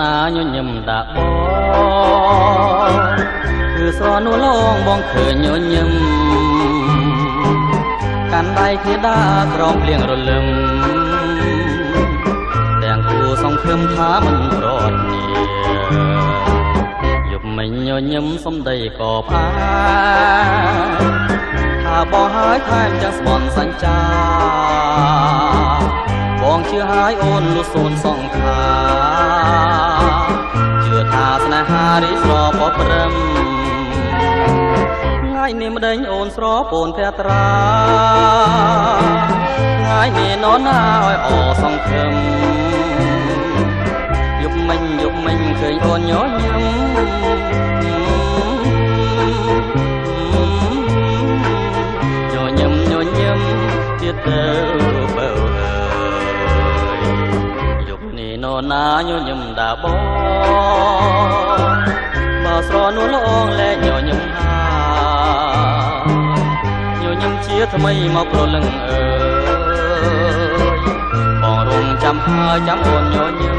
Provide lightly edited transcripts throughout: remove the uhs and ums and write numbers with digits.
ណាញញឹមដាក់បងគឺស្រនួលងបងឃើញញញឹមកាន់ដៃគ្នាដើរក្រោមភ្លៀងរលឹមទាំងគូសង្ឃឹមថាមិនប្រត់នីយប់មិញញញឹមសំដីក៏ផាថាបងហើយថែមទាំងស្បន់សញ្ចាបងជឿហើយអូនលុះសូនសង្ខាជឿថាស្នេហារីស្រពព្រឹមថ្ងៃនេះម្ដេចអូនស្រពូនភត្រាថ្ងៃនេះនរណាឲ្យអសង្ឃឹមយប់មិញឃើញអូនញញឹមទៀតទៅបើយប់នេះនរណាញញឹមដាបងបើស្រនួលអងលែងញញឹមហាញញឹមជាថ្មីមកប្រលឹងអើយបងរំចាំហើយចាំអូនញញឹម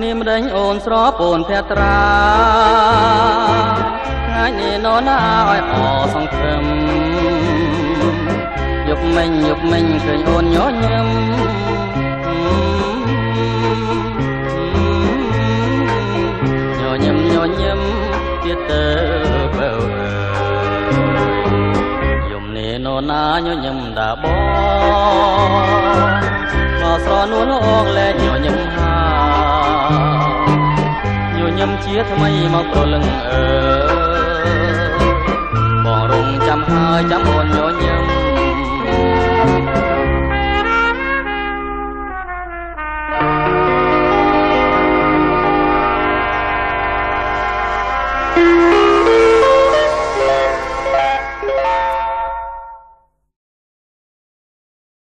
នេះម្ដេចអូនស្រពូនភត្រាថ្ងៃនេះនរណាឲ្យអសង្ឃឹមយប់មិញឃើញអូនញញឹមញញឹមទៀតទៅបើយំនេះនរណាញញឹមដាបងមកស្រនួលអងលែងញញឹមហាញញឹមជាថ្មីមកប្រលឹងអើបងរំចាំហើយចាំអូនញ